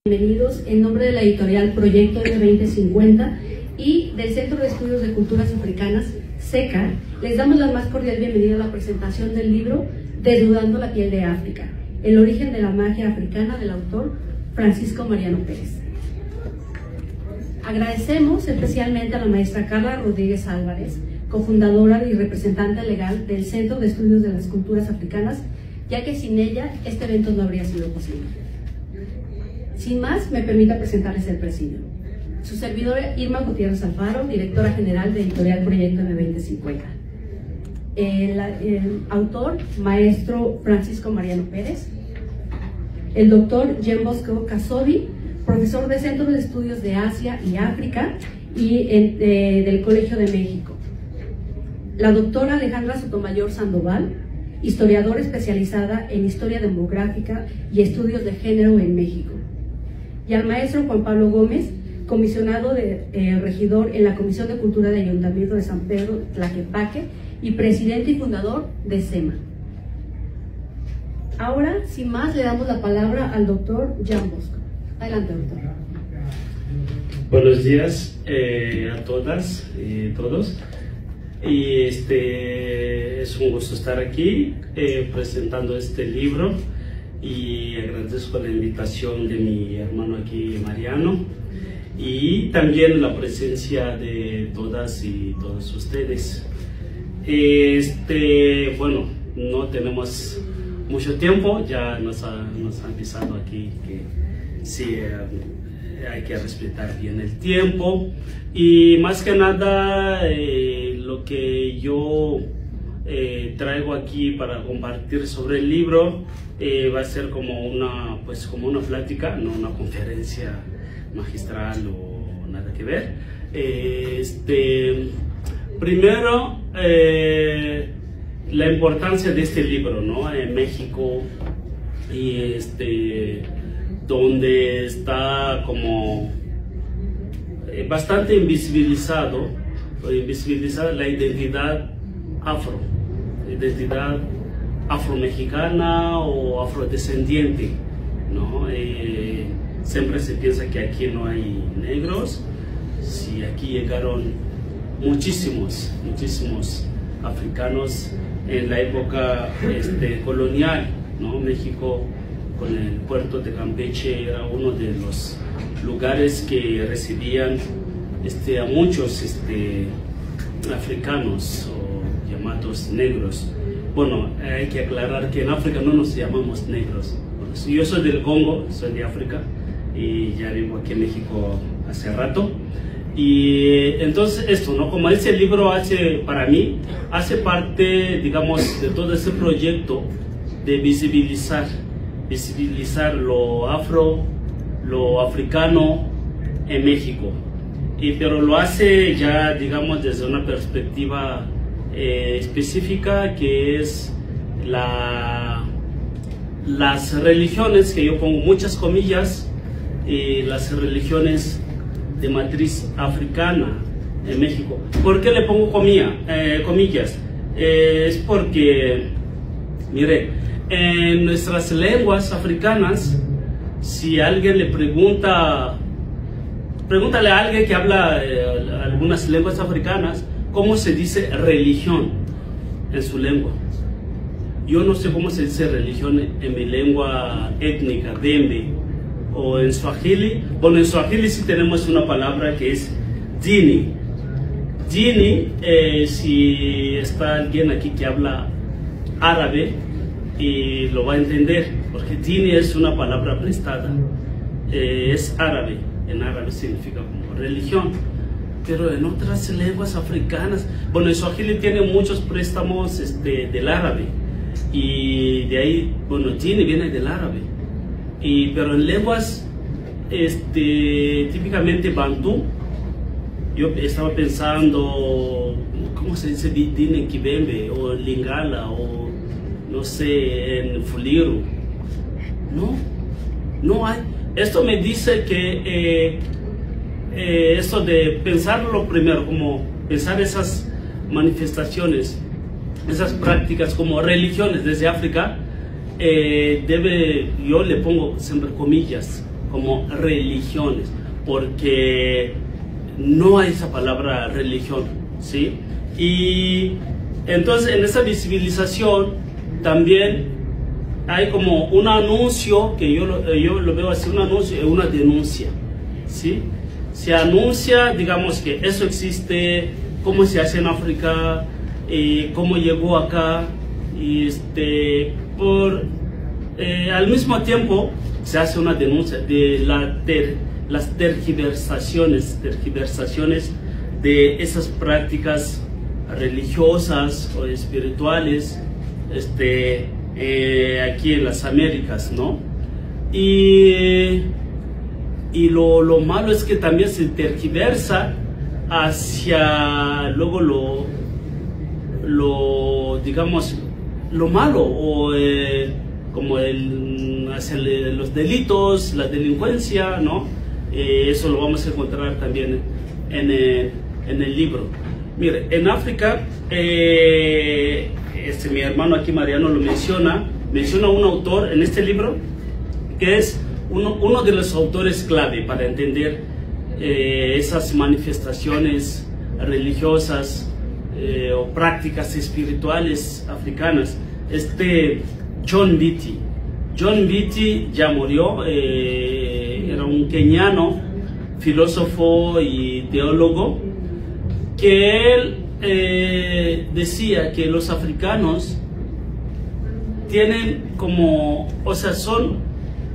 Bienvenidos en nombre de la editorial Proyecto de 2050 y del Centro de Estudios de Culturas Africanas, CECA. Les damos la más cordial bienvenida a la presentación del libro Desnudando la piel de África, el origen de la magia africana, del autor Francisco Mariano Pérez. Agradecemos especialmente a la maestra Carla Rodríguez Álvarez, cofundadora y representante legal del Centro de Estudios de las Culturas Africanas, ya que sin ella este evento no habría sido posible. Sin más, me permita presentarles el presidio. Su servidora Irma Gutiérrez Alfaro, directora general de Editorial Proyecto de 2050. El autor, maestro Francisco Mariano Pérez. El doctor Jean Bosco Casovi, profesor del Centro de Estudios de Asia y África y del Colegio de México. La doctora Alejandra Sotomayor Sandoval, historiadora especializada en historia demográfica y estudios de género en México. Y al maestro Juan Pablo Gómez, comisionado regidor en la Comisión de Cultura del Ayuntamiento de San Pedro Tlaquepaque y presidente y fundador de SEMA. Ahora, sin más, le damos la palabra al doctor Jean Bosco. Adelante, doctor. Buenos días a todas y todos. Y es un gusto estar aquí presentando este libro. Y agradezco la invitación de mi hermano aquí, Mariano, y también la presencia de todas y todos ustedes. Bueno, no tenemos mucho tiempo, ya nos han avisado aquí que sí, hay que respetar bien el tiempo, y más que nada lo que yo traigo aquí para compartir sobre el libro va a ser como una plática, no una conferencia magistral o nada que ver. Primero, la importancia de este libro, ¿no? En México, y donde está como bastante invisibilizada la identidad afromexicana o afrodescendiente, ¿no? Siempre se piensa que aquí no hay negros. Sí, aquí llegaron muchísimos africanos en la época colonial, ¿no? México, con el puerto de Campeche, era uno de los lugares que recibían a muchos africanos o llamados negros. Bueno, hay que aclarar que en África no nos llamamos negros. Yo soy del Congo, soy de África, y ya vivo aquí en México hace rato. Y entonces esto, ¿no? Como ese libro para mí, hace parte, digamos, de todo ese proyecto de visibilizar lo africano en México. Pero lo hace ya, digamos, desde una perspectiva específica, que es las religiones, que yo pongo muchas comillas, las religiones de matriz africana en México. ¿Por qué le pongo comillas? Es porque, mire, en nuestras lenguas africanas, si alguien le pregúntale a alguien que habla algunas lenguas africanas, ¿cómo se dice religión en su lengua? Yo no sé cómo se dice religión en mi lengua étnica, Dembe, o en Swahili. Bueno, en Swahili sí tenemos una palabra que es dini. Dini, si está alguien aquí que habla árabe, y lo va a entender, porque dini es una palabra prestada, es árabe, en árabe significa como religión. Pero en otras lenguas africanas, bueno, el Swahili tiene muchos préstamos del árabe, y de ahí, bueno, dini viene del árabe, pero en lenguas típicamente bantú, yo estaba pensando, ¿cómo se dice dini en Kibembe, o en Lingala, o no sé, en Fuliru? No hay. Esto me dice que esto de pensarlo primero, como pensar esas manifestaciones, esas prácticas como religiones desde África, yo le pongo siempre comillas, como religiones, porque no hay esa palabra religión, ¿sí? Y entonces en esa visibilización también hay como un anuncio, que yo lo veo así, un anuncio y una denuncia, ¿sí? Se anuncia, digamos, que eso existe, cómo se hace en África, cómo llegó acá, y al mismo tiempo se hace una denuncia de las tergiversaciones de esas prácticas religiosas o espirituales aquí en las Américas, ¿no? Y lo malo es que también se tergiversa hacia luego digamos, lo malo, o como hacia los delitos, la delincuencia, ¿no? Eso lo vamos a encontrar también en el libro. Mire, en África, mi hermano aquí Mariano lo menciona un autor en este libro que es uno de los autores clave para entender esas manifestaciones religiosas o prácticas espirituales africanas. John Mbiti. John Mbiti ya murió, era un kenyano, filósofo y teólogo, que él decía que los africanos tienen como, o sea, son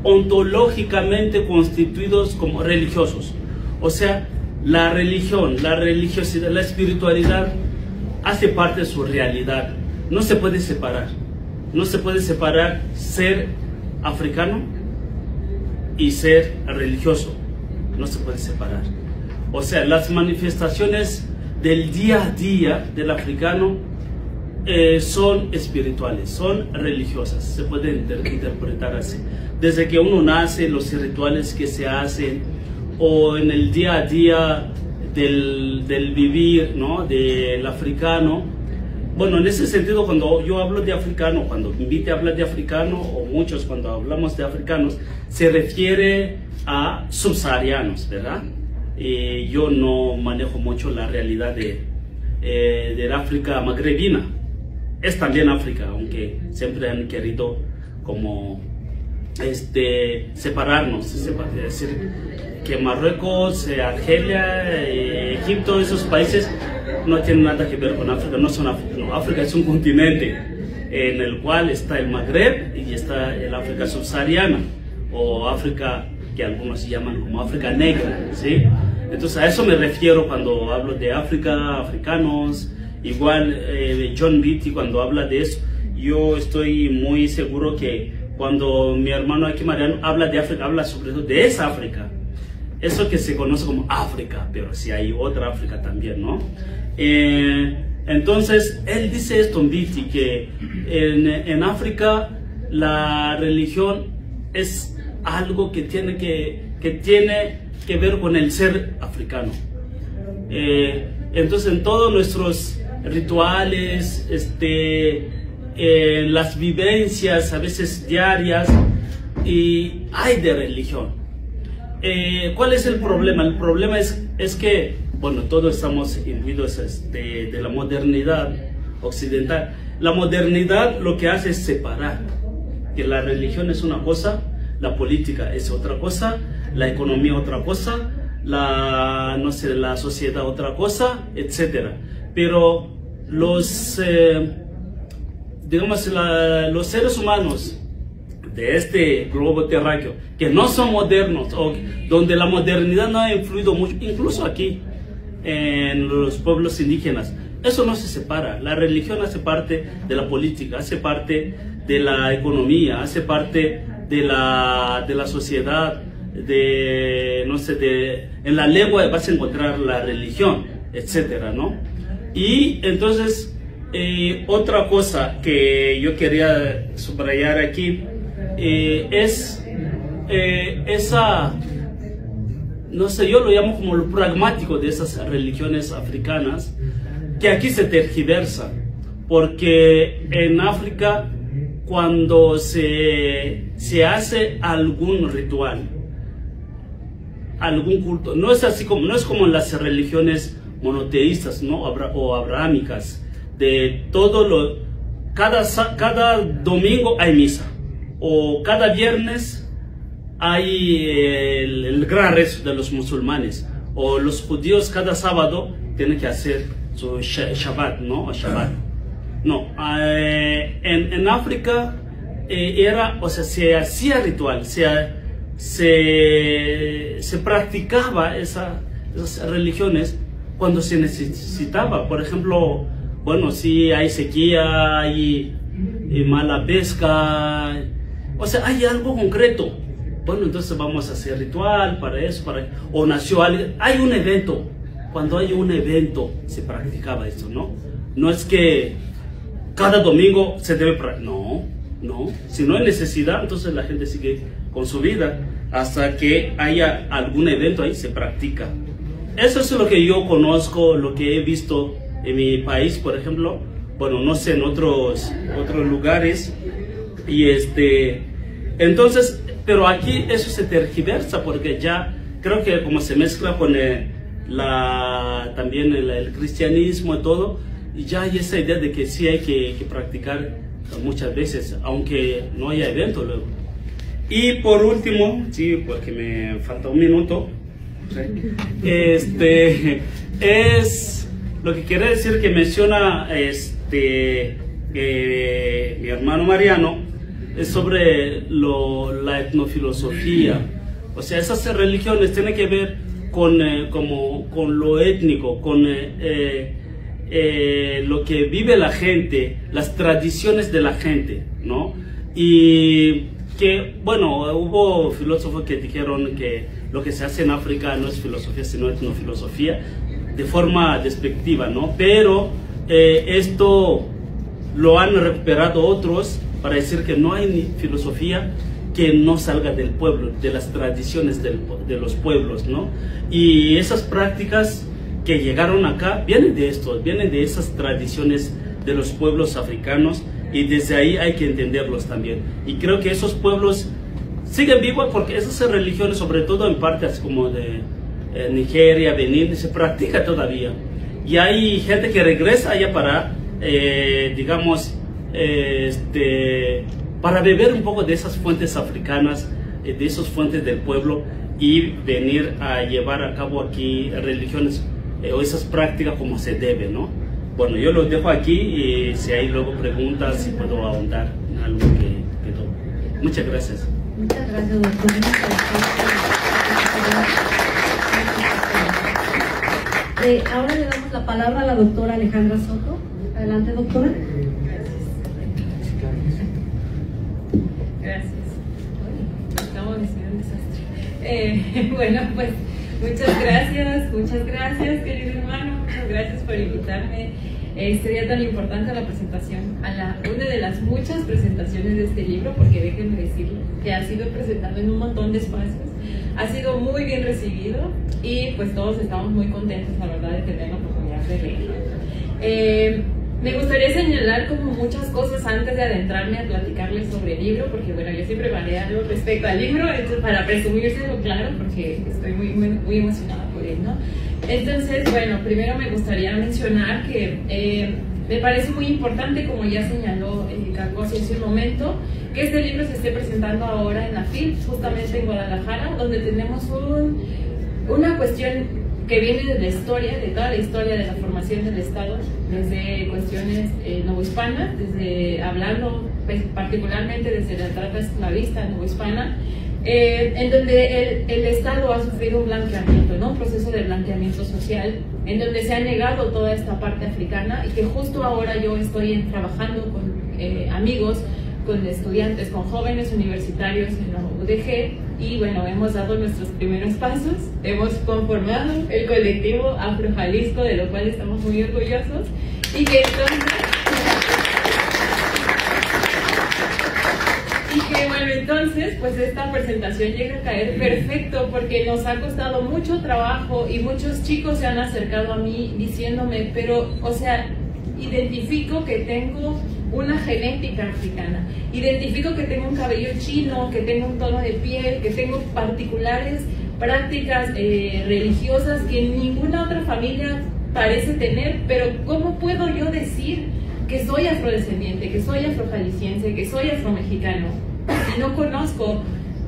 ontológicamente constituidos como religiosos. O sea, la religión, la religiosidad, la espiritualidad hace parte de su realidad. No se puede separar. No se puede separar ser africano y ser religioso. No se puede separar. O sea, las manifestaciones del día a día del africano son espirituales, son religiosas. Se puede interpretar así. Desde que uno nace, los rituales que se hacen, o en el día a día del vivir, ¿no?, del africano. Bueno, en ese sentido, cuando yo hablo de africano, cuando Mbiti habla de africano, o muchos cuando hablamos de africanos, se refiere a subsaharianos, ¿verdad? Yo no manejo mucho la realidad del África magrebina. Es también África, aunque siempre han querido como separarnos, es decir, que Marruecos, Argelia, Egipto, esos países no tienen nada que ver con África, no son África. No, África es un continente en el cual está el Magreb y está el África subsahariana, o África que algunos llaman como África negra, ¿sí? Entonces a eso me refiero cuando hablo de África, africanos. Igual John Mbiti, cuando habla de eso, yo estoy muy seguro que cuando mi hermano aquí Mariano habla de África, habla sobre todo de esa África, eso que se conoce como África, pero si hay otra África también, ¿no? Entonces él dice esto, Mbiti, que en África la religión es algo que tiene que ver con el ser africano. Entonces en todos nuestros rituales, las vivencias a veces diarias, y hay de religión. ¿Cuál es el problema? El problema es que, bueno, todos estamos imbuidos de la modernidad occidental. La modernidad lo que hace es separar, que la religión es una cosa, la política es otra cosa, la economía otra cosa, la sociedad otra cosa, etcétera. Pero los seres humanos de este globo terráqueo, que no son modernos, o donde la modernidad no ha influido mucho, incluso aquí en los pueblos indígenas, eso no se separa. La religión hace parte de la política, hace parte de la economía, hace parte de la sociedad, en la lengua vas a encontrar la religión, etcétera, ¿no? Y entonces, otra cosa que yo quería subrayar aquí es esa, no sé, yo lo llamo como lo pragmático de esas religiones africanas, que aquí se tergiversa, porque en África, cuando se hace algún ritual, algún culto. No es así como, no es como en las religiones monoteístas, ¿no? O abrahámicas, de todo cada domingo hay misa, o cada viernes hay el gran rezo de los musulmanes, o los judíos cada sábado tienen que hacer su Shabbat, ¿no? O Shabbat. No, en África era, o sea, se hacía ritual, se practicaba esas religiones cuando se necesitaba. Por ejemplo, bueno, si hay sequía, hay mala pesca, o sea, hay algo concreto. Bueno, entonces vamos a hacer ritual para eso, o nació alguien, hay un evento. Cuando hay un evento se practicaba esto, ¿no? No es que cada domingo se debe practicar, no. Si no hay necesidad, entonces la gente sigue con su vida hasta que haya algún evento, ahí se practica. Eso es lo que yo conozco, lo que he visto en mi país, por ejemplo. Bueno, no sé en otros lugares. Y entonces, pero aquí eso se tergiversa porque ya creo que como se mezcla con también el cristianismo y todo, y ya hay esa idea de que sí hay que practicar muchas veces, aunque no haya evento luego. Y por último, sí, porque me falta un minuto, es lo que quiere decir que menciona mi hermano Mariano, es sobre la etnofilosofía. O sea, esas religiones tienen que ver con lo étnico, con lo que vive la gente, las tradiciones de la gente, ¿no? Y que, bueno, hubo filósofos que dijeron que lo que se hace en África no es filosofía, sino etnofilosofía, de forma despectiva, ¿no? Pero esto lo han recuperado otros para decir que no hay ni filosofía que no salga del pueblo, de las tradiciones de los pueblos, ¿no? Y esas prácticas que llegaron acá vienen de esto, vienen de esas tradiciones de los pueblos africanos, y desde ahí hay que entenderlos también. Y creo que esos pueblos siguen vivos porque esas religiones, sobre todo en partes como de Nigeria, Benín, se practica todavía. Y hay gente que regresa allá para, digamos, para beber un poco de esas fuentes africanas, de esas fuentes del pueblo, y venir a llevar a cabo aquí religiones o esas prácticas como se debe, ¿no? Bueno, yo lo dejo aquí y si hay luego preguntas, si puedo ahondar en algo que quedó. Muchas gracias. Muchas gracias, doctor. Ahora le damos la palabra a la doctora Alejandra Soto. Adelante, doctora. Gracias. Estamos haciendo un desastre. Bueno, pues muchas gracias, querido hermano. Muchas gracias por invitarme este día tan importante a la presentación, una de las muchas presentaciones de este libro, porque déjenme decirles que ha sido presentado en un montón de espacios, ha sido muy bien recibido y pues todos estamos muy contentos, la verdad, de tener la oportunidad de leerlo. Me gustaría señalar como muchas cosas antes de adentrarme a platicarles sobre el libro, porque bueno, yo siempre haré algo respecto al libro, para presumírselo, claro, porque estoy muy emocionada por él, ¿no? Entonces, bueno, primero me gustaría mencionar que me parece muy importante, como ya señaló Carcosi hace un momento, que este libro se esté presentando ahora en la FIL, justamente en Guadalajara, donde tenemos una cuestión que viene de la historia, de toda la historia de la formación del Estado, desde cuestiones novohispanas, hablando pues, particularmente desde la trata esclavista novohispana, en donde el Estado ha sufrido un blanqueamiento, ¿no? Un proceso de blanqueamiento social, en donde se ha negado toda esta parte africana, y que justo ahora yo estoy trabajando con amigos, con estudiantes, con jóvenes universitarios en la UDG, y bueno, hemos dado nuestros primeros pasos, hemos conformado el colectivo Afro Jalisco, de lo cual estamos muy orgullosos, y que entonces pues esta presentación llega a caer perfecto, porque nos ha costado mucho trabajo y muchos chicos se han acercado a mí diciéndome, pero, o sea, identifico que tengo una genética africana, identifico que tengo un cabello chino, que tengo un tono de piel, que tengo particulares prácticas religiosas que ninguna otra familia parece tener, pero ¿cómo puedo yo decir que soy afrodescendiente, que soy afrojalisciense, que soy afromexicano, si no conozco?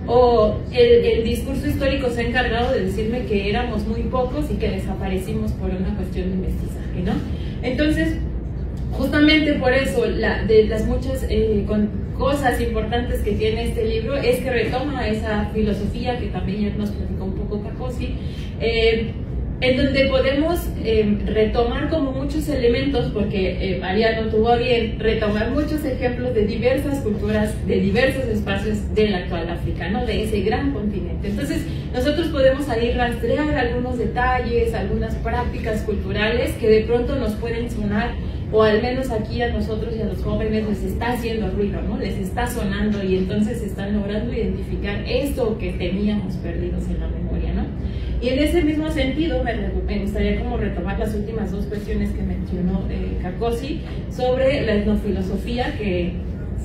O el discurso histórico se ha encargado de decirme que éramos muy pocos y que desaparecimos por una cuestión de mestizaje, ¿no? Entonces, justamente por eso, de las muchas cosas importantes que tiene este libro es que retoma esa filosofía que también ya nos platicó un poco Kakosi, en donde podemos retomar como muchos elementos, porque Mariano tuvo a bien retomar muchos ejemplos de diversas culturas, de diversos espacios del actual África, ¿no? De ese gran continente. Entonces, nosotros podemos ahí rastrear algunos detalles, algunas prácticas culturales que de pronto nos pueden sonar, o al menos aquí a nosotros y a los jóvenes les está haciendo ruido, ¿no? Les está sonando, y entonces están logrando identificar esto que teníamos perdidos en la memoria, ¿no? Y en ese mismo sentido me gustaría como retomar las últimas dos cuestiones que mencionó Kakosi sobre la etnofilosofía, que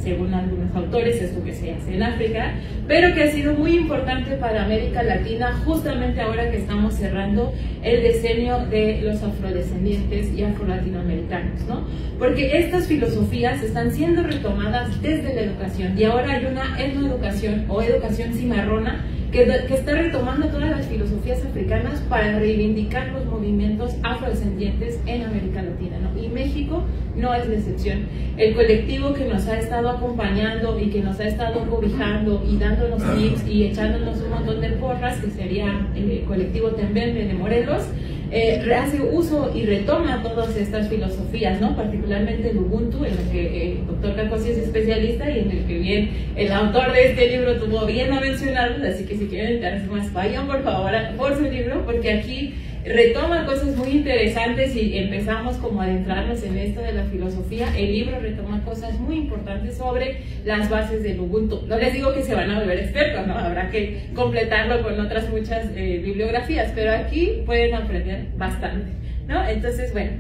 según algunos autores es lo que se hace en África, pero que ha sido muy importante para América Latina justamente ahora que estamos cerrando el decenio de los afrodescendientes y afrolatinoamericanos, ¿no? Porque estas filosofías están siendo retomadas desde la educación, y ahora hay una etnoeducación o educación cimarrona que está retomando todas las filosofías africanas para reivindicar los movimientos afrodescendientes en América Latina, ¿no? Y México no es la excepción. El colectivo que nos ha estado acompañando y que nos ha estado cobijando y dándonos tips y echándonos un montón de porras, que sería el colectivo Tembembe de Morelos, hace uso y retoma todas estas filosofías, ¿no? Particularmente el Ubuntu, en el que el doctor Kakosi es especialista y en el que bien el autor de este libro tuvo bien a mencionarlos, así que si quieren enterarse más, vayan por favor por su libro, porque aquí retoma cosas muy interesantes y empezamos como a adentrarnos en esto de la filosofía. El libro retoma cosas muy importantes sobre las bases del Ubuntu. No les digo que se van a volver expertos, ¿no? Habrá que completarlo con otras muchas bibliografías, pero aquí pueden aprender bastante, ¿no? Entonces, bueno,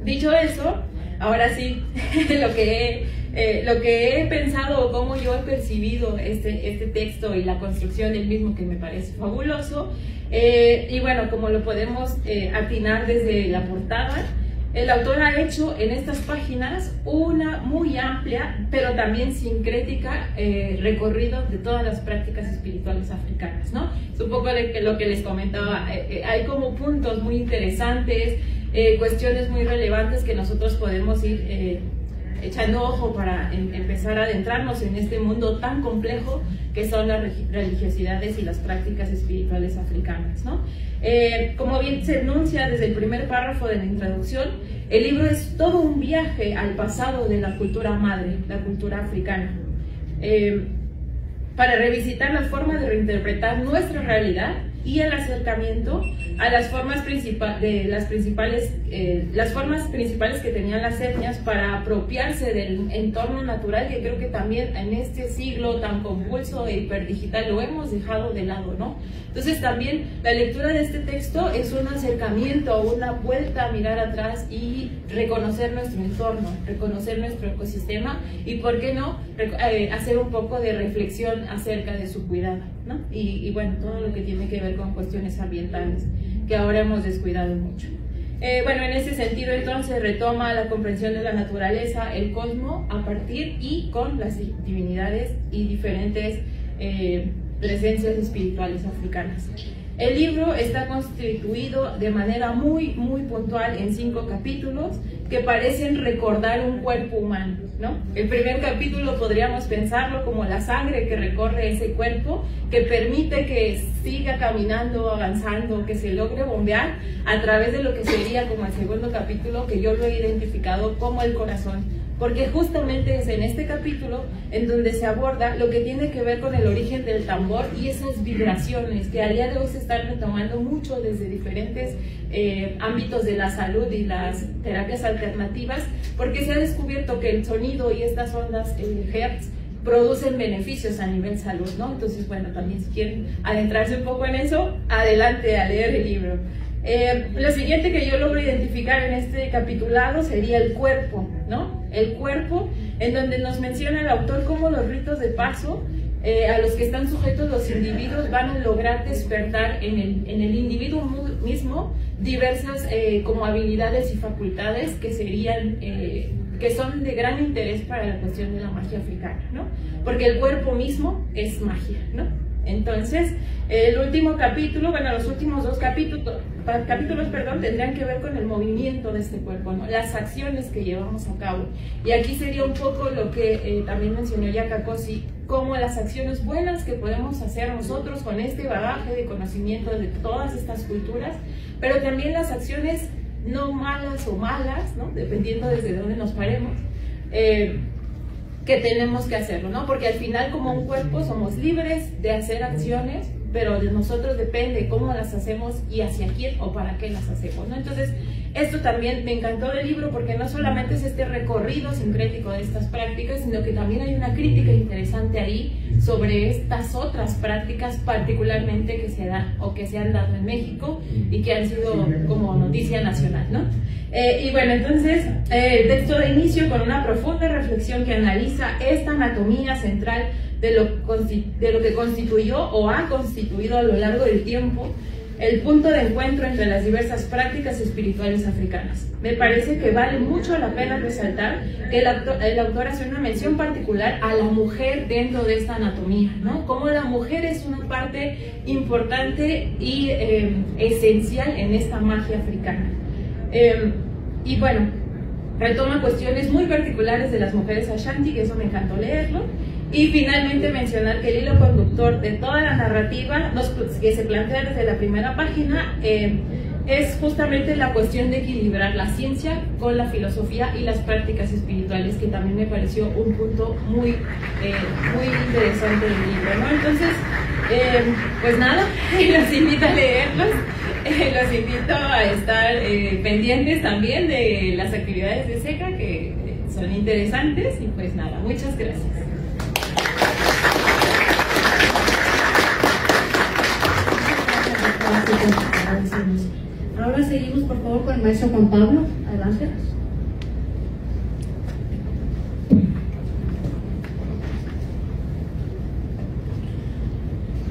dicho eso, ahora sí, lo que he pensado o cómo yo he percibido este texto y la construcción del mismo, que me parece fabuloso. Y bueno, como lo podemos atinar desde la portada, el autor ha hecho en estas páginas una muy amplia, pero también sincrética, recorrido de todas las prácticas espirituales africanas, ¿no? Es un poco lo que les comentaba, hay como puntos muy interesantes, cuestiones muy relevantes que nosotros podemos ir echando ojo para empezar a adentrarnos en este mundo tan complejo que son las religiosidades y las prácticas espirituales africanas, ¿no? Como bien se enuncia desde el primer párrafo de la introducción, el libro es todo un viaje al pasado de la cultura madre, la cultura africana, para revisitar la forma de reinterpretar nuestra realidad y el acercamiento a las formas principales que tenían las etnias para apropiarse del entorno natural, que creo que también en este siglo tan convulso e hiperdigital lo hemos dejado de lado, ¿no? Entonces también la lectura de este texto es un acercamiento, una vuelta a mirar atrás y reconocer nuestro entorno, reconocer nuestro ecosistema y, ¿por qué no?, hacer un poco de reflexión acerca de su cuidado, ¿no? Y bueno, todo lo que tiene que ver con cuestiones ambientales que ahora hemos descuidado mucho. Bueno, en ese sentido entonces retoma la comprensión de la naturaleza, el cosmos, a partir y con las divinidades y diferentes presencias espirituales africanas. El libro está constituido de manera muy puntual en 5 capítulos que parecen recordar un cuerpo humano, ¿no? El primer capítulo podríamos pensarlo como la sangre que recorre ese cuerpo, que permite que siga caminando, avanzando, que se logre bombear a través de lo que sería como el segundo capítulo, que yo lo he identificado como el corazón. Porque justamente es en este capítulo en donde se aborda lo que tiene que ver con el origen del tambor y esas vibraciones que a día de hoy se están retomando mucho desde diferentes ámbitos de la salud y las terapias alternativas, porque se ha descubierto que el sonido y estas ondas Hertz producen beneficios a nivel salud, ¿no? Entonces, bueno, también si quieren adentrarse un poco en eso, adelante a leer el libro. Lo siguiente que yo logro identificar en este capitulado sería el cuerpo, ¿no? El cuerpo, en donde nos menciona el autor cómo los ritos de paso a los que están sujetos los individuos van a lograr despertar en el individuo mismo diversas como habilidades y facultades que serían que son de gran interés para la cuestión de la magia africana, ¿no? Porque el cuerpo mismo es magia, ¿no? Entonces, el último capítulo, bueno, los últimos dos capítulos, tendrían que ver con el movimiento de este cuerpo, ¿no? Las acciones que llevamos a cabo. Y aquí sería un poco lo que también mencionó Yakakosi, como las acciones buenas que podemos hacer nosotros con este bagaje de conocimiento de todas estas culturas, pero también las acciones no malas o malas, ¿no? Dependiendo desde dónde nos paremos, que tenemos que hacerlo, ¿no? Porque al final, como un cuerpo, somos libres de hacer acciones, pero de nosotros depende cómo las hacemos y hacia quién o para qué las hacemos, ¿no? Entonces, esto también me encantó del libro, porque no solamente es este recorrido sincrético de estas prácticas, sino que también hay una crítica interesante ahí sobre estas otras prácticas, particularmente que se dan o que se han dado en México y que han sido como noticia nacional, ¿no? Y bueno, entonces, texto de inicio con una profunda reflexión que analiza esta anatomía central de lo que constituyó o ha constituido a lo largo del tiempo el punto de encuentro entre las diversas prácticas espirituales africanas. Me parece que vale mucho la pena resaltar que el autor hace una mención particular a la mujer dentro de esta anatomía, ¿no? Como la mujer es una parte importante y esencial en esta magia africana. Y bueno, retoma cuestiones muy particulares de las mujeres Ashanti, que eso me encantó leerlo. Y finalmente mencionar que el hilo conductor de toda la narrativa que se plantea desde la primera página es justamente la cuestión de equilibrar la ciencia con la filosofía y las prácticas espirituales, que también me pareció un punto muy interesante del libro, ¿no? Entonces, pues nada, los invito a leerlos, los invito a estar pendientes también de las actividades de SECA, que son interesantes, y pues nada, muchas gracias. Ahora seguimos, por favor, con el maestro Juan Pablo. Adelante.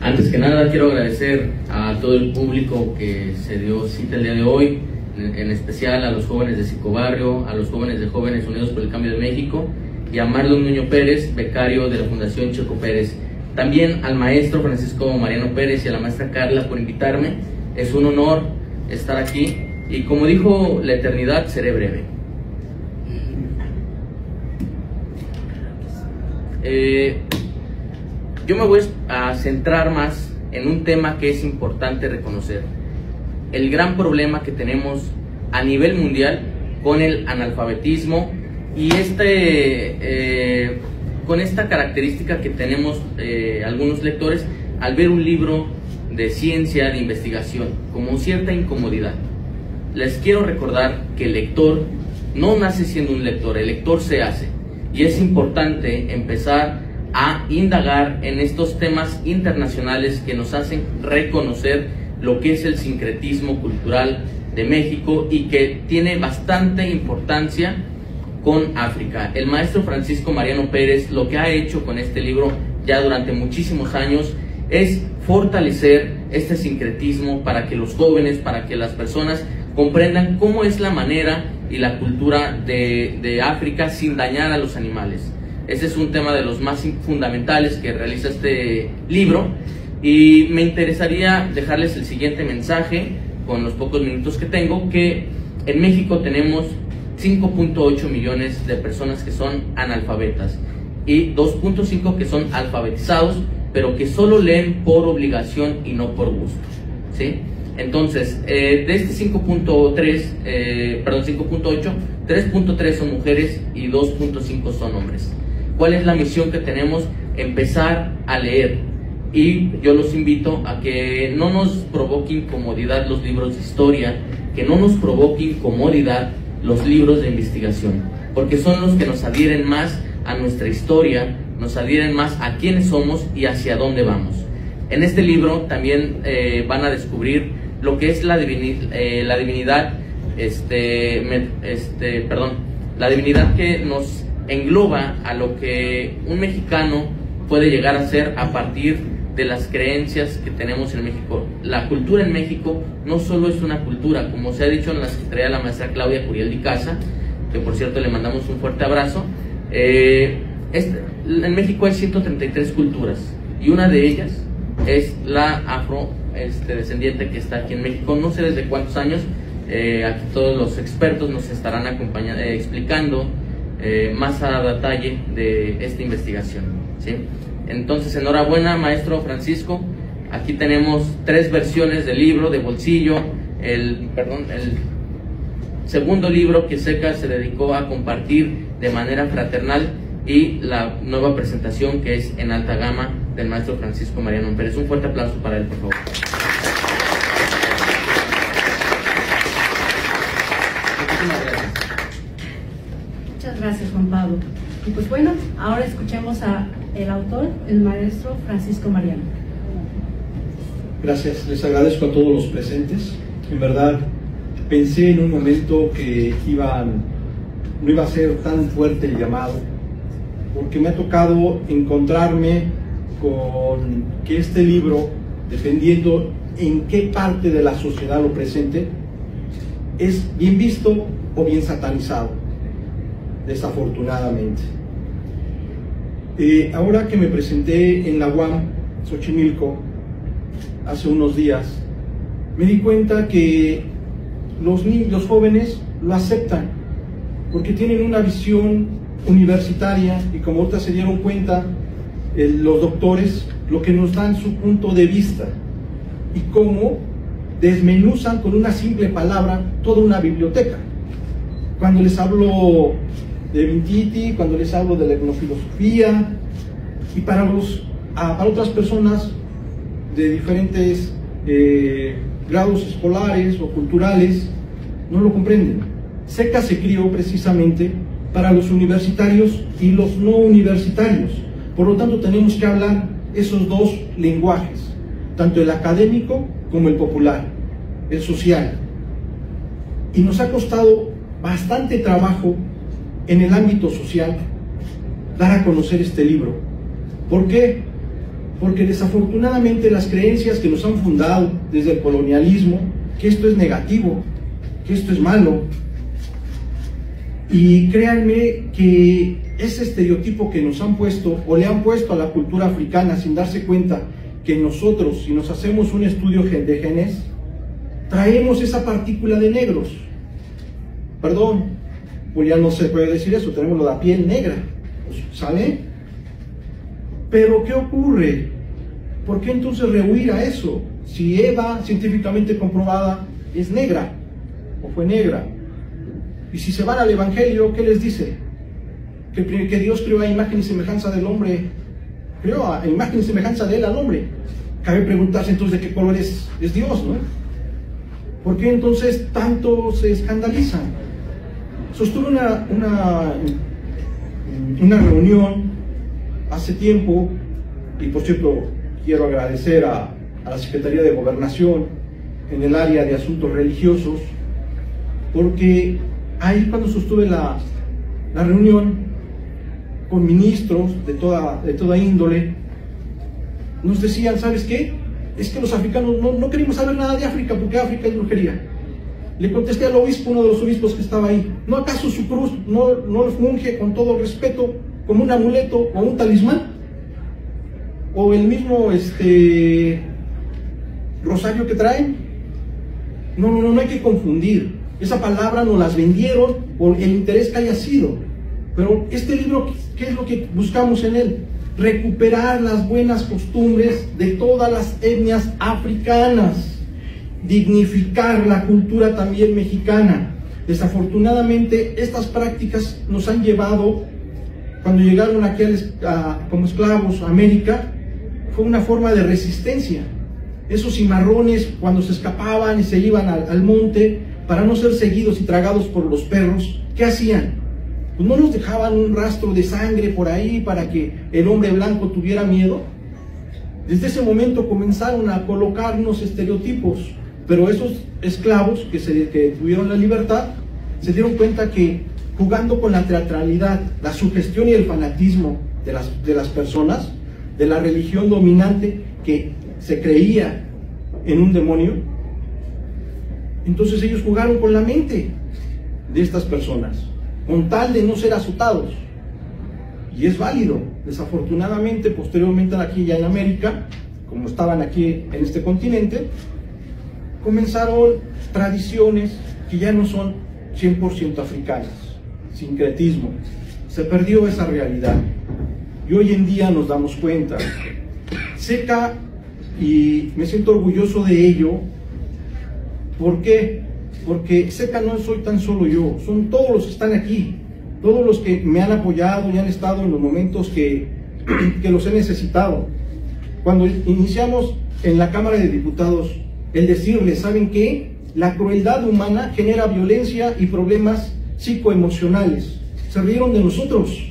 Antes que nada, quiero agradecer a todo el público que se dio cita el día de hoy, en especial a los jóvenes de Psicobarrio, a los jóvenes de Jóvenes Unidos por el Cambio de México, y a Marlon Nuño Pérez, becario de la Fundación Checo Pérez. También al maestro Francisco Mariano Pérez y a la maestra Carla por invitarme. Es un honor estar aquí, y como dijo la eternidad, seré breve. Yo me voy a centrar más en un tema que es importante reconocer: el gran problema que tenemos a nivel mundial con el analfabetismo, y con esta característica que tenemos algunos lectores al ver un libro de ciencia, de investigación, como cierta incomodidad. Les quiero recordar que el lector no nace siendo un lector, el lector se hace, y es importante empezar a indagar en estos temas internacionales que nos hacen reconocer lo que es el sincretismo cultural de México y que tiene bastante importancia con África. El maestro Francisco Mariano Pérez lo que ha hecho con este libro ya durante muchísimos años es fortalecer este sincretismo para que los jóvenes, para que las personas comprendan cómo es la manera y la cultura de África sin dañar a los animales. Ese es un tema de los más fundamentales que realiza este libro, y me interesaría dejarles el siguiente mensaje con los pocos minutos que tengo: que en México tenemos 5.8 millones de personas que son analfabetas y 2.5 que son alfabetizados, pero que solo leen por obligación y no por gusto, ¿sí? Entonces, de este 5.8, 3.3 son mujeres y 2.5 son hombres. ¿Cuál es la misión que tenemos? Empezar a leer. Y yo los invito a que no nos provoque incomodidad los libros de historia, que no nos provoque incomodidad los libros de investigación, porque son los que nos adhieren más a nuestra historia, nos adhieren más a quiénes somos y hacia dónde vamos. En este libro también van a descubrir lo que es la divinidad, la divinidad que nos engloba a lo que un mexicano puede llegar a ser a partir de las creencias que tenemos en México. La cultura en México no solo es una cultura, como se ha dicho en la secretaría de la maestra Claudia Curiel de Casa, que por cierto le mandamos un fuerte abrazo. En México hay 133 culturas y una de ellas es la afro descendiente que está aquí en México. No sé desde cuántos años, aquí todos los expertos nos estarán acompañando, explicando más a detalle de esta investigación, ¿sí? Entonces, enhorabuena, maestro Francisco. Aquí tenemos 3 versiones del libro de bolsillo. El segundo libro que SECA se dedicó a compartir de manera fraternal, y la nueva presentación que es en alta gama del maestro Francisco Mariano Pérez. Un fuerte aplauso para él, por favor. Muchísimas gracias. Muchas gracias, Juan Pablo. Y pues bueno, ahora escuchemos al autor, el maestro Francisco Mariano. Gracias, les agradezco a todos los presentes. En verdad, pensé en un momento que no iba a ser tan fuerte el llamado, porque me ha tocado encontrarme con que este libro, dependiendo en qué parte de la sociedad lo presente, es bien visto o bien satanizado, desafortunadamente. Ahora que me presenté en la UAM Xochimilco hace unos días, me di cuenta que los jóvenes lo aceptan, porque tienen una visión universitaria, y como ahorita se dieron cuenta los doctores, lo que nos dan su punto de vista y cómo desmenuzan con una simple palabra toda una biblioteca. Cuando les hablo de Vinciti, cuando les hablo de la etnofilosofía, y para otras personas de diferentes grados escolares o culturales, no lo comprenden. SECA se crió precisamente para los universitarios y los no universitarios. Por lo tanto, tenemos que hablar esos dos lenguajes, tanto el académico como el popular, el social. Y nos ha costado bastante trabajo en el ámbito social dar a conocer este libro. ¿Por qué? Porque desafortunadamente las creencias que nos han fundado desde el colonialismo, que esto es negativo, que esto es malo, y créanme que ese estereotipo que nos han puesto o le han puesto a la cultura africana sin darse cuenta que nosotros, si nos hacemos un estudio de genes, traemos esa partícula de negros. Perdón, pues ya no se puede decir eso, tenemos la piel negra, ¿sale? Pero ¿qué ocurre? ¿Por qué entonces rehuir a eso? Si Eva, científicamente comprobada, es negra o fue negra. Y si se van al Evangelio, ¿qué les dice? Que Dios creó a imagen y semejanza del hombre, creó a imagen y semejanza de él al hombre. Cabe preguntarse entonces de qué color es Dios, ¿no? ¿Por qué entonces tanto se escandalizan? Sostuve una reunión hace tiempo, y por cierto quiero agradecer a la Secretaría de Gobernación en el área de asuntos religiosos, porque ahí cuando sostuve la reunión con ministros de toda índole, nos decían, ¿sabes qué? Es que los africanos no queremos saber nada de África, porque África es brujería. Le contesté al obispo, uno de los obispos que estaba ahí, ¿no acaso su cruz no lo funge con todo respeto como un amuleto o un talismán? O el mismo rosario que traen. No hay que confundir. Esa palabra nos las vendieron por el interés que haya sido. Pero este libro, ¿qué es lo que buscamos en él? Recuperar las buenas costumbres de todas las etnias africanas, dignificar la cultura también mexicana. Desafortunadamente, estas prácticas nos han llevado, cuando llegaron aquí como esclavos a América, fue una forma de resistencia. Esos cimarrones, cuando se escapaban y se iban al monte, para no ser seguidos y tragados por los perros, ¿qué hacían? Pues no nos dejaban un rastro de sangre por ahí para que el hombre blanco tuviera miedo. Desde ese momento comenzaron a colocarnos estereotipos, pero esos esclavos que tuvieron la libertad se dieron cuenta que jugando con la teatralidad, la sugestión y el fanatismo de las personas, de la religión dominante que se creía en un demonio. Entonces ellos jugaron con la mente de estas personas, con tal de no ser azotados. Y es válido. Desafortunadamente, posteriormente aquí ya en América, como estaban aquí en este continente, comenzaron tradiciones que ya no son 100% africanas, sincretismo. Se perdió esa realidad. Y hoy en día nos damos cuenta. SECA, y me siento orgulloso de ello. ¿Por qué? Porque SECA no soy tan solo yo, son todos los que están aquí, todos los que me han apoyado y han estado en los momentos que los he necesitado. Cuando iniciamos en la Cámara de Diputados, el decirles, ¿saben qué? La crueldad humana genera violencia y problemas psicoemocionales. Se rieron de nosotros.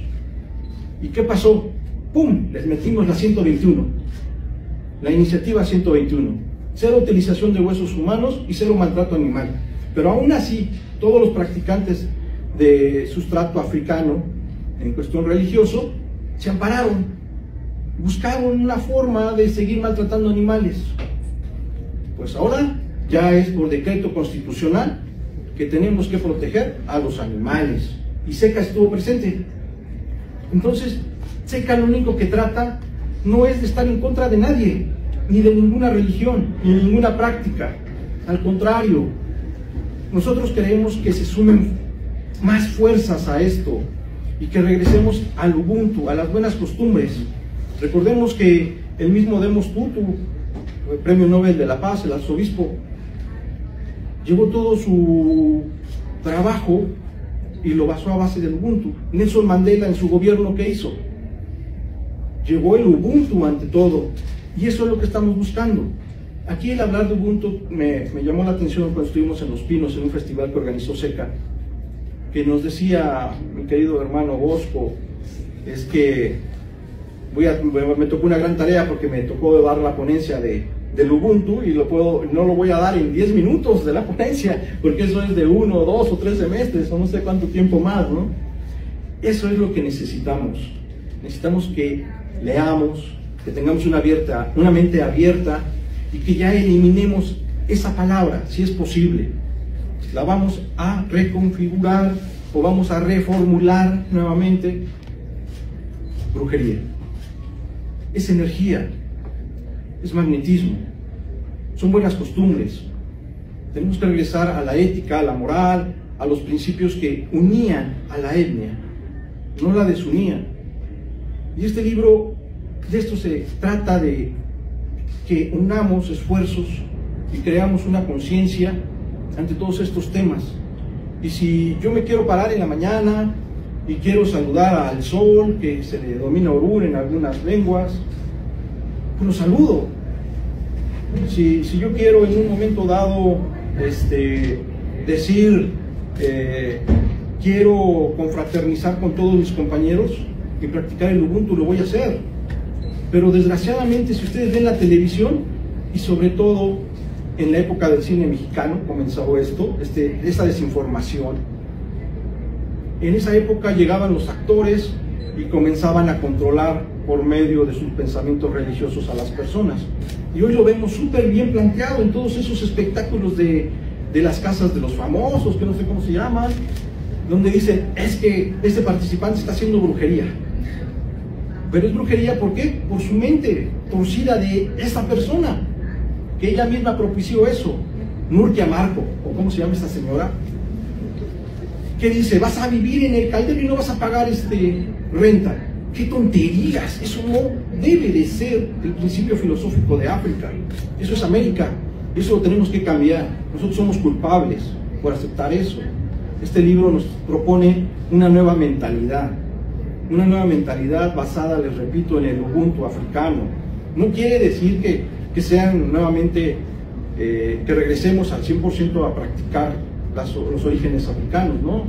¿Y qué pasó? ¡Pum! Les metimos la 121, la iniciativa 121. Cero utilización de huesos humanos y cero maltrato animal. Pero aún así, todos los practicantes de sustrato africano, en cuestión religioso, se ampararon, buscaron una forma de seguir maltratando animales. Pues ahora ya es por decreto constitucional que tenemos que proteger a los animales. Y SECA estuvo presente. Entonces, SECA lo único que trata no es de estar en contra de nadie, ni de ninguna religión, ni de ninguna práctica. Al contrario, nosotros queremos que se sumen más fuerzas a esto y que regresemos al Ubuntu, a las buenas costumbres. Recordemos que el mismo Desmond Tutu, el Premio Nobel de la Paz, el arzobispo, llevó todo su trabajo y lo basó a base del Ubuntu. Nelson Mandela, en su gobierno, ¿qué hizo? Llevó el Ubuntu ante todo, y eso es lo que estamos buscando. Aquí el hablar de Ubuntu me llamó la atención cuando estuvimos en Los Pinos, en un festival que organizó SECA, que nos decía mi querido hermano Bosco, es que me tocó una gran tarea porque me tocó dar la ponencia del Ubuntu y no lo voy a dar en 10 minutos de la ponencia, porque eso es de 1, 2 o 3 semestres, o no sé cuánto tiempo más, ¿no? Eso es lo que necesitamos. Necesitamos que leamos, que tengamos una mente abierta y que ya eliminemos esa palabra, si es posible. La vamos a reconfigurar o vamos a reformular nuevamente. Brujería. Es energía, es magnetismo, son buenas costumbres. Tenemos que regresar a la ética, a la moral, a los principios que unían a la etnia, no la desunían. Y este libro, de esto se trata, de que unamos esfuerzos y creamos una conciencia ante todos estos temas. Y si yo me quiero parar en la mañana y quiero saludar al sol, que se le domina Orur en algunas lenguas, pues lo saludo. Si yo quiero en un momento dado decir quiero confraternizar con todos mis compañeros y practicar el Ubuntu, lo voy a hacer. Pero desgraciadamente, si ustedes ven la televisión, y sobre todo en la época del cine mexicano comenzó esto, esa desinformación. En esa época llegaban los actores y comenzaban a controlar por medio de sus pensamientos religiosos a las personas. Y hoy lo vemos súper bien planteado en todos esos espectáculos de las casas de los famosos, que no sé cómo se llaman, donde dicen, es que este participante está haciendo brujería. Pero es brujería, ¿por qué? Por su mente torcida de esa persona, que ella misma propició eso. Nurkia Marco, o cómo se llama esta señora, que dice, vas a vivir en el caldero y no vas a pagar renta. ¡Qué tonterías! Eso no debe de ser el principio filosófico de África. Eso es América. Eso lo tenemos que cambiar. Nosotros somos culpables por aceptar eso. Este libro nos propone una nueva mentalidad. Una nueva mentalidad basada, les repito, en el Ubuntu africano. No quiere decir que sean nuevamente, que regresemos al 100% a practicar los orígenes africanos, ¿no?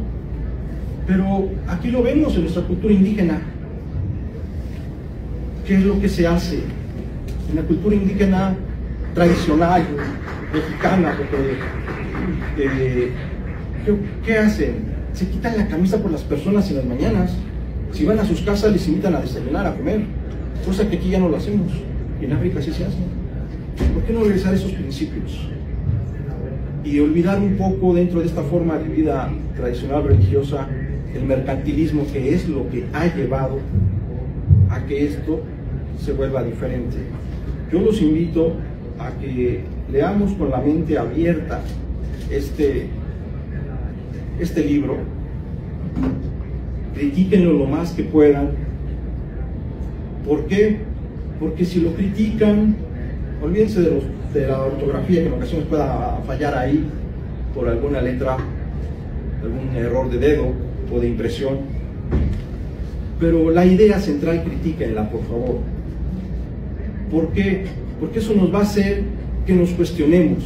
Pero aquí lo vemos en nuestra cultura indígena. ¿Qué es lo que se hace? En la cultura indígena tradicional, mexicana, ¿qué hacen? Se quitan la camisa por las personas en las mañanas. Si van a sus casas, les invitan a desayunar, a comer. cosa que aquí ya no lo hacemos, y en África sí se hace. ¿Por qué no regresar a esos principios? Y olvidar un poco, dentro de esta forma de vida tradicional religiosa, el mercantilismo, que es lo que ha llevado a que esto se vuelva diferente. Yo los invito a que leamos con la mente abierta este libro, critíquenlo lo más que puedan. ¿Por qué? Porque si lo critican, olvídense de la ortografía, que en ocasiones pueda fallar ahí por alguna letra, algún error de dedo o de impresión, pero la idea central, critíquenla, por favor. ¿Por qué? Porque eso nos va a hacer que nos cuestionemos,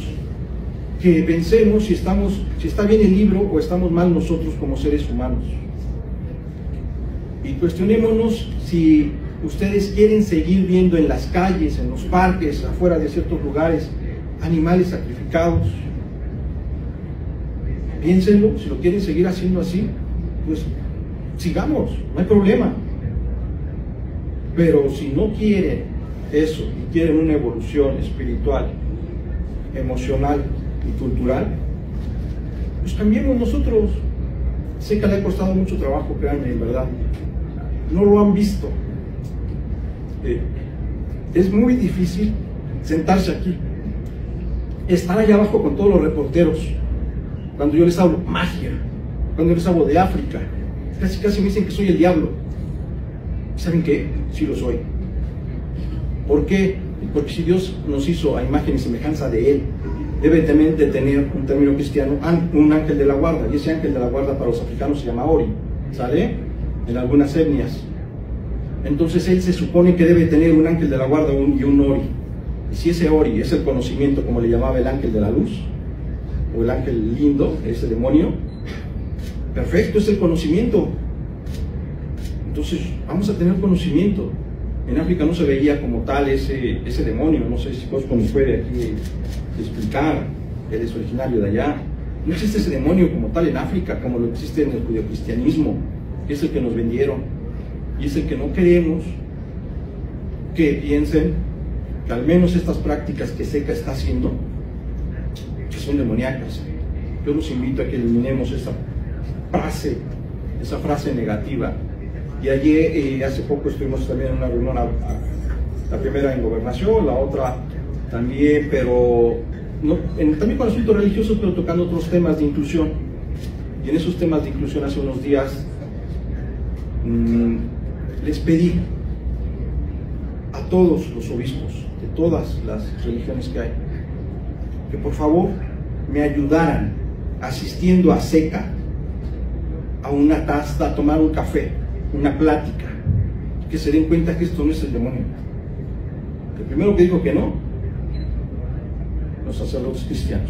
que pensemos si está bien el libro o estamos mal nosotros como seres humanos. Y cuestionémonos si ustedes quieren seguir viendo en las calles, en los parques, afuera de ciertos lugares, animales sacrificados. Piénsenlo, si lo quieren seguir haciendo así, pues sigamos, no hay problema. Pero si no quieren eso y quieren una evolución espiritual, emocional y cultural, pues cambiemos nosotros. Sé que le ha costado mucho trabajo, créanme, en verdad. No lo han visto. Es muy difícil sentarse aquí, estar allá abajo con todos los reporteros, cuando yo les hablo magia, cuando yo les hablo de África, casi me dicen que soy el diablo. ¿Saben qué? Sí lo soy. ¿Por qué? Porque si Dios nos hizo a imagen y semejanza de Él, debe también de tener un término cristiano, un ángel de la guarda, y ese ángel de la guarda para los africanos se llama Ori, ¿sale? En algunas etnias. Entonces Él se supone que debe tener un ángel de la guarda y un Ori. Y si ese Ori es el conocimiento, como le llamaba el ángel de la luz, o el ángel lindo, ese demonio, perfecto, es el conocimiento. Entonces vamos a tener conocimiento. En África no se veía como tal ese demonio, no sé si Cosco nos puede aquí explicar, él es originario de allá. No existe ese demonio como tal en África, como lo existe en el judeocristianismo, que es el que nos vendieron. Y es el que no queremos que piensen que al menos estas prácticas que SECA está haciendo, que son demoníacas. Yo los invito a que eliminemos esa frase negativa. Y allí, hace poco estuvimos también en una reunión, la primera en Gobernación, la otra también, pero no, también con asuntos religiosos, pero tocando otros temas de inclusión. Y en esos temas de inclusión hace unos días les pedí a todos los obispos de todas las religiones que hay, que por favor me ayudaran asistiendo a SECA a una taza, a tomar un café, una plática, que se den cuenta que esto no es el demonio. El primero que dijo que no, los sacerdotes cristianos,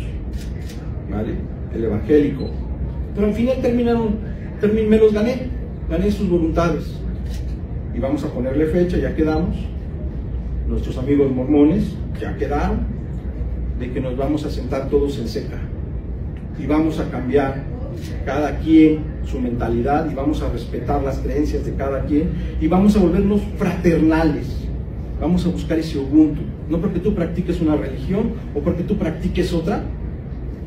¿vale? El evangélico, pero al final me los gané sus voluntades. Y vamos a ponerle fecha, ya quedamos, nuestros amigos mormones ya quedaron, de que nos vamos a sentar todos en SECA y vamos a cambiar cada quien su mentalidad y vamos a respetar las creencias de cada quien y vamos a volvernos fraternales, vamos a buscar ese Ubuntu. No porque tú practiques una religión o porque tú practiques otra,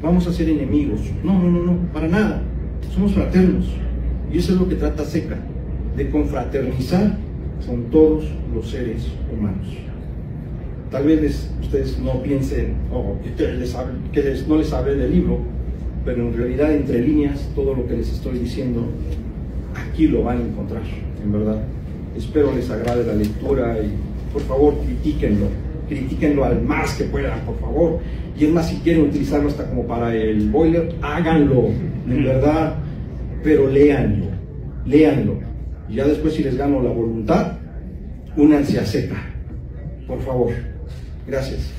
vamos a ser enemigos. No, para nada, somos fraternos y eso es lo que trata SECA, de confraternizar con todos los seres humanos. Tal vez ustedes no piensen que no les hablé del libro, pero en realidad entre líneas todo lo que les estoy diciendo aquí lo van a encontrar, en verdad. Espero les agrade la lectura y por favor critíquenlo al más que puedan, por favor. Y es más, si quieren utilizarlo hasta como para el boiler, háganlo, en verdad, pero léanlo. Y ya después, si les gano la voluntad, únanse a SECA, por favor. Gracias.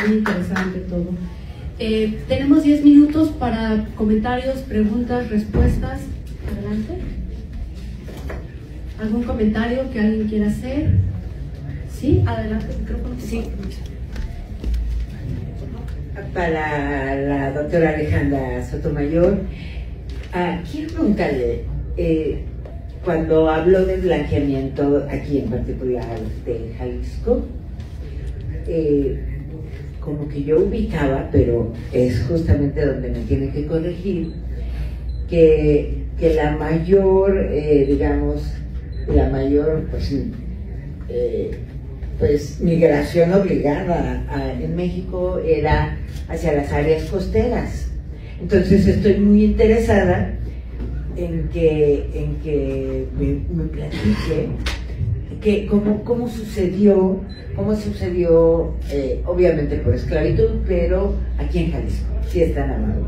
Muy interesante todo. Tenemos 10 minutos para comentarios, preguntas, respuestas. Adelante. ¿Algún comentario que alguien quiera hacer? Sí, adelante, el micrófono. Sí. para la doctora Alejandra Sotomayor. Quiero preguntarle, cuando habló de blanqueamiento, aquí en particular de Jalisco, como que yo ubicaba, pero es justamente donde me tiene que corregir, que la mayor, digamos, pues migración obligada en México era hacia las áreas costeras. Entonces estoy muy interesada en que me platique cómo sucedió, obviamente por esclavitud, pero aquí en Jalisco, si es tan amable.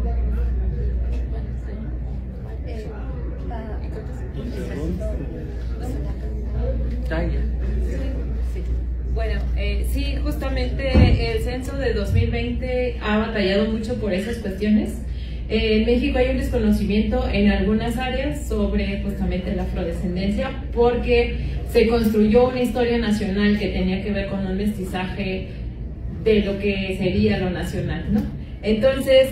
Bueno, sí, justamente el censo de 2020 ha batallado mucho por esas cuestiones. En México hay un desconocimiento en algunas áreas sobre justamente la afrodescendencia, porque se construyó una historia nacional que tenía que ver con un mestizaje de lo que sería lo nacional, ¿no? Entonces,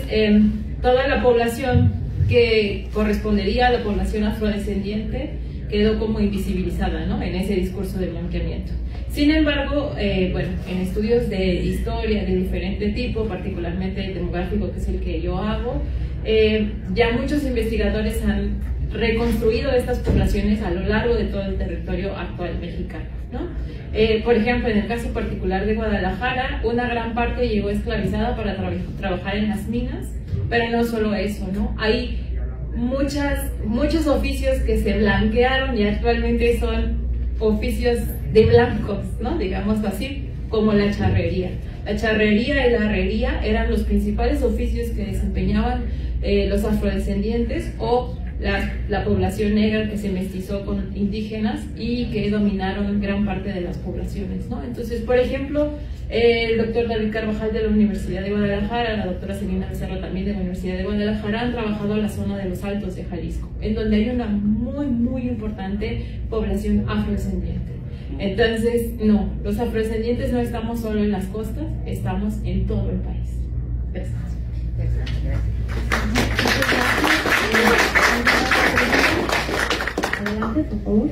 toda la población que correspondería a la población afrodescendiente quedó como invisibilizada, ¿no?, en ese discurso de blanqueamiento. Sin embargo, bueno, en estudios de historia de diferente tipo, particularmente el demográfico, que es el que yo hago, ya muchos investigadores han reconstruido estas poblaciones a lo largo de todo el territorio actual mexicano, ¿no? Por ejemplo, en el caso particular de Guadalajara, una gran parte llegó esclavizada para trabajar en las minas, pero no solo eso, ¿no? Hay muchos oficios que se blanquearon y actualmente son oficios de blancos, ¿no?, digámoslo así, como la charrería. La charrería y la herrería eran los principales oficios que desempeñaban los afrodescendientes o la población negra que se mestizó con indígenas y que dominaron gran parte de las poblaciones, ¿no? Entonces, por ejemplo, el doctor David Carvajal de la Universidad de Guadalajara, la doctora Celina Becerra también de la Universidad de Guadalajara, han trabajado en la zona de los Altos de Jalisco, en donde hay una muy importante población afrodescendiente. Entonces, no, los afrodescendientes no estamos solo en las costas, estamos en todo el país. Gracias. Adelante, por favor.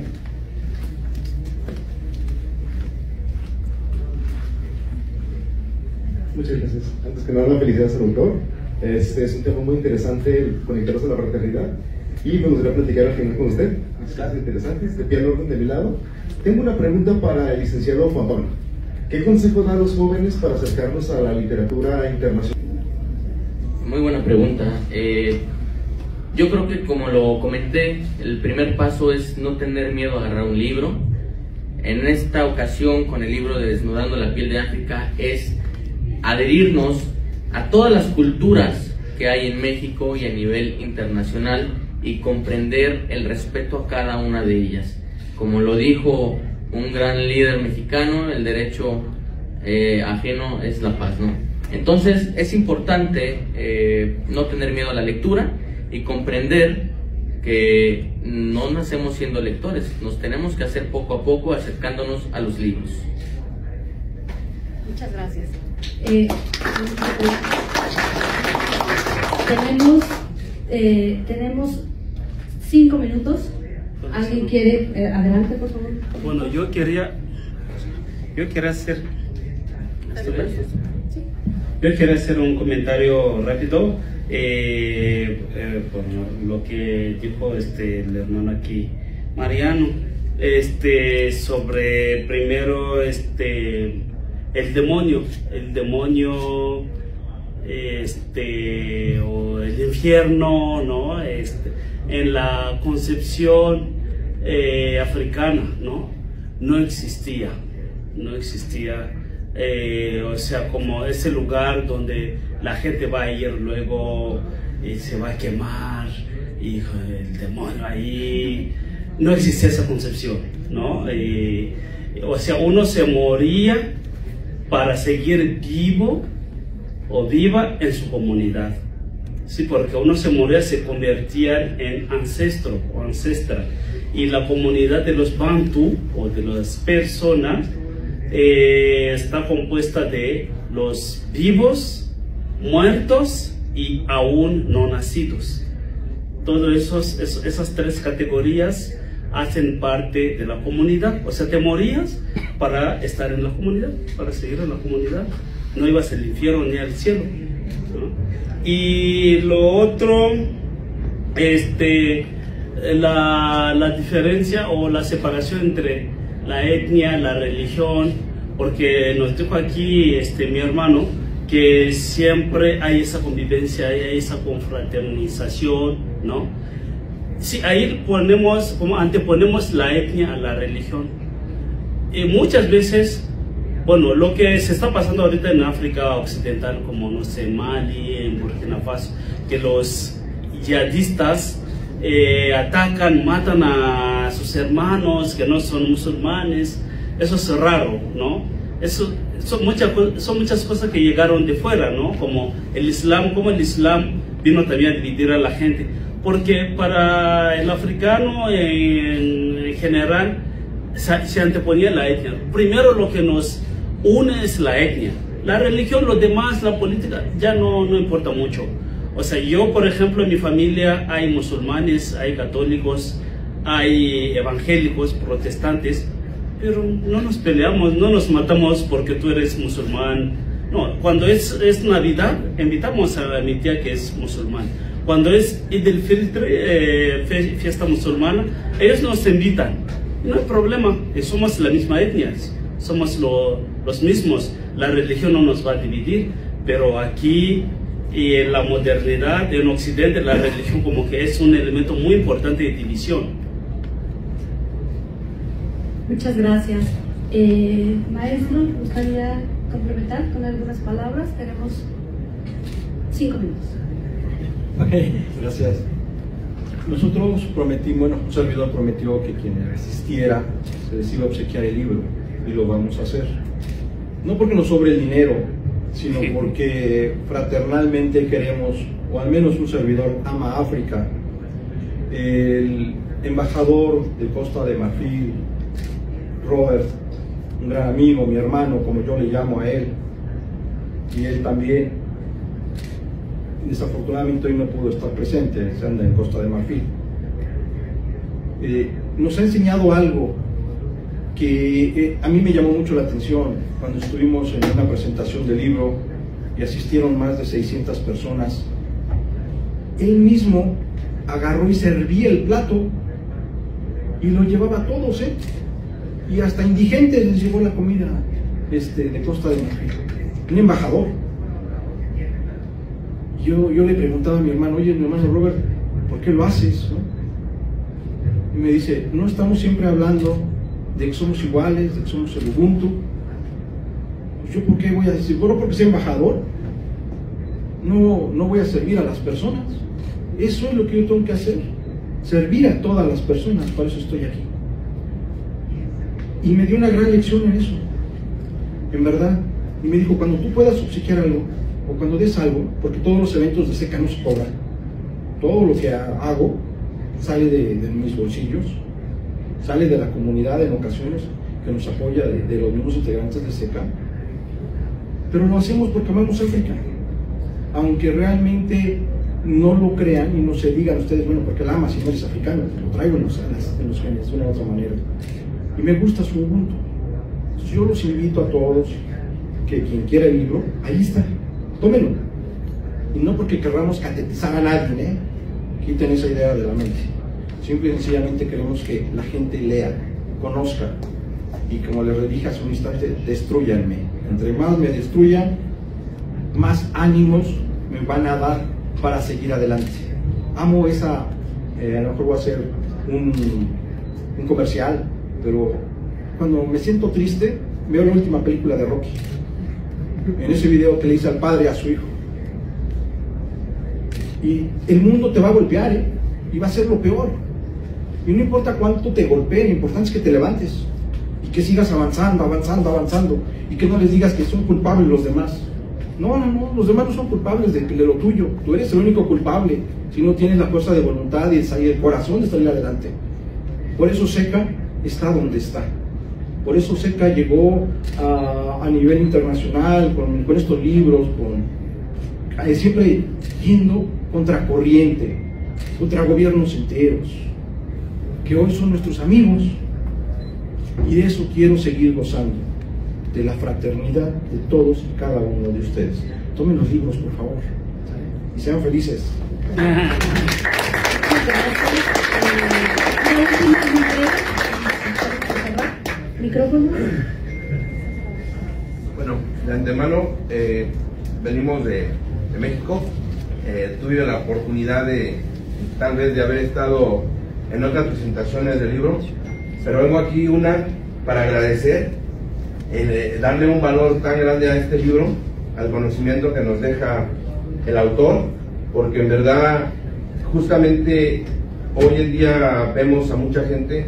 Muchas gracias. Antes que nada, felicidades al autor. Este es un tema muy interesante, el conectarnos a la fraternidad, y me gustaría platicar al final con usted. Es clase interesante. De pie al orden de mi lado. Tengo una pregunta para el licenciado Juan Pablo. ¿Qué consejo da a los jóvenes para acercarnos a la literatura internacional? Muy buena pregunta. Yo creo que, como lo comenté, el primer paso es no tener miedo a agarrar un libro. En esta ocasión, con el libro de Desnudando la piel de África, es adherirnos a todas las culturas que hay en México y a nivel internacional y comprender el respeto a cada una de ellas. Como lo dijo un gran líder mexicano, el derecho ajeno es la paz, ¿no? Entonces es importante no tener miedo a la lectura y comprender que no nacemos siendo lectores, nos tenemos que hacer poco a poco acercándonos a los libros. Muchas gracias. Tenemos 5 minutos. ¿Alguien quiere? Adelante, por favor. Bueno, yo quería hacer un comentario rápido por lo que dijo el hermano aquí, Mariano, sobre primero el demonio o el infierno, ¿no? En la concepción africana, no existía, o sea, como ese lugar donde la gente va a ir luego y se va a quemar y el demonio ahí, no existía esa concepción, ¿no? O sea, uno se moría para seguir vivo o viva en su comunidad. Sí, porque uno se moría, se convertía en ancestro o ancestra, y la comunidad de los Bantu o de las personas está compuesta de los vivos muertos y aún no nacidos. Todas esas tres categorías hacen parte de la comunidad. O sea, te morías para estar en la comunidad, para seguir en la comunidad. No ibas al infierno ni al cielo, ¿no? Y lo otro, la diferencia o la separación entre la etnia, la religión, porque nos dijo aquí mi hermano que siempre hay esa convivencia, hay esa confraternización, ¿no? Sí, ahí anteponemos la etnia a la religión. Y muchas veces, bueno, lo que se está pasando ahorita en África Occidental, como no sé, Mali, en Burkina Faso, que los yihadistas atacan, matan a sus hermanos que no son musulmanes, eso es raro, ¿no? Eso son muchas cosas que llegaron de fuera, ¿no? Como el Islam vino también a dividir a la gente, porque para el africano en general se anteponía la etnia. Primero lo que nos une es la etnia, la religión, lo demás, la política, ya no importa mucho. O sea, yo, por ejemplo, en mi familia hay musulmanes, hay católicos, hay evangélicos, protestantes, pero no nos peleamos, no nos matamos porque tú eres musulmán. No, cuando es Navidad, invitamos a mi tía que es musulmán. Cuando es Eid al-Fitr, fiesta musulmana, ellos nos invitan. No hay problema, somos la misma etnia, somos los mismos. La religión no nos va a dividir, pero aquí y en la modernidad, en Occidente, la religión como que es un elemento muy importante de división. Muchas gracias. Maestro, ¿me gustaría complementar con algunas palabras? Tenemos 5 minutos. Ok, gracias. Nosotros prometimos, bueno, un servidor prometió que quien asistiera se les iba a obsequiar el libro, y lo vamos a hacer. No porque nos sobre el dinero, sino porque fraternalmente queremos, o al menos un servidor ama África. El embajador de Costa de Marfil, Robert, un gran amigo, mi hermano, como yo le llamo a él, y él también, desafortunadamente hoy no pudo estar presente, se anda en Costa de Marfil. Nos ha enseñado algo que a mí me llamó mucho la atención cuando estuvimos en una presentación del libro y asistieron más de 600 personas. Él mismo agarró y servía el plato y lo llevaba a todos, y hasta indigentes les llevó la comida de Costa de Marfil, un embajador. Yo le preguntaba a mi hermano, oye, mi hermano Robert, ¿por qué lo haces? ¿No? Y me dice, no estamos siempre hablando de que somos iguales, de que somos el Ubuntu. Pues yo, ¿por qué voy a decir? Bueno, porque soy embajador, no voy a servir a las personas. Eso es lo que yo tengo que hacer, servir a todas las personas, para eso estoy aquí. Y me dio una gran lección en eso, en verdad. Y me dijo, cuando tú puedas obsequiar algo, o cuando des algo, porque todos los eventos de SECA no se cobran, todo lo que hago sale de mis bolsillos, sale de la comunidad en ocasiones que nos apoya, de los mismos integrantes de SECA, pero lo hacemos porque amamos África, aunque realmente no lo crean y no se digan ustedes, bueno, porque la amas si no eres africano, lo traigo en los genes de una u otra manera, y me gusta su Ubuntu. Entonces yo los invito a todos, que quien quiera el libro, ahí está, tómenlo, y no porque querramos catequizar a nadie, quiten esa idea de la mente. Simple y sencillamente queremos que la gente lea, conozca, y como les dije hace un instante, destruyanme. Entre más me destruyan, más ánimos me van a dar para seguir adelante. Amo esa, a lo mejor voy a hacer un comercial, pero cuando me siento triste, veo la última película de Rocky. En ese video que le dice al padre a su hijo. Y el mundo te va a golpear, y va a ser lo peor. Y no importa cuánto te golpee, lo importante es que te levantes y que sigas avanzando, avanzando, avanzando, y que no les digas que son culpables los demás. No, los demás no son culpables de lo tuyo. Tú eres el único culpable si no tienes la fuerza de voluntad y el corazón de salir adelante. Por eso SECA está donde está. Por eso SECA llegó a nivel internacional con estos libros, siempre yendo contra corriente, contra gobiernos enteros, que hoy son nuestros amigos, y de eso quiero seguir gozando, de la fraternidad de todos y cada uno de ustedes. Tomen los libros, por favor, y sean felices. Micrófono. Bueno, de antemano venimos de México. Tuve la oportunidad de tal vez de haber estado en otras presentaciones del libro, pero vengo aquí para agradecer, darle un valor tan grande a este libro, al conocimiento que nos deja el autor, porque en verdad justamente hoy en día vemos a mucha gente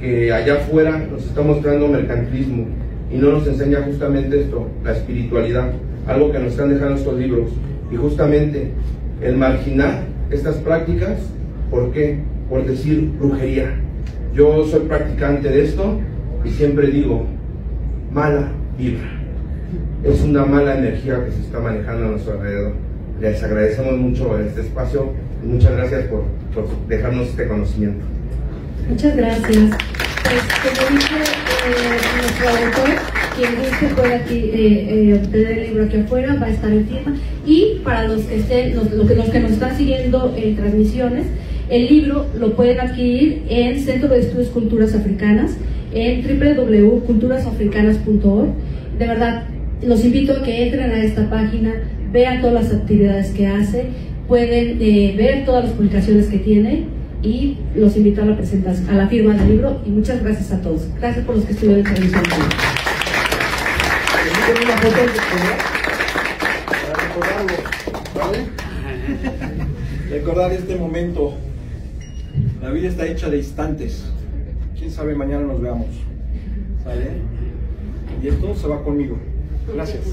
que allá afuera nos está mostrando mercantilismo y no nos enseña justamente esto, la espiritualidad, algo que nos están dejando estos libros, y justamente el marginar estas prácticas. ¿Por qué? Por decir brujería. Yo soy practicante de esto y siempre digo, mala vibra, es una mala energía que se está manejando a nuestro alrededor. Les agradecemos mucho este espacio y muchas gracias por dejarnos este conocimiento. Muchas gracias. Pues como dice nuestro autor, quien guste puede aquí obtener el libro aquí afuera, va a estar en firma. Y para los que estén, los que nos están siguiendo en transmisiones, el libro lo pueden adquirir en Centro de Estudios Culturas Africanas, en www.culturasafricanas.org. De verdad, los invito a que entren a esta página, vean todas las actividades que hace, pueden ver todas las publicaciones que tiene, y los invito a la presentación, a la firma del libro. Y muchas gracias a todos. Gracias por los que estuvieron en transmisión. Recordar este momento. La vida está hecha de instantes. Quién sabe, mañana nos veamos. ¿Sale? Y esto se va conmigo. Gracias.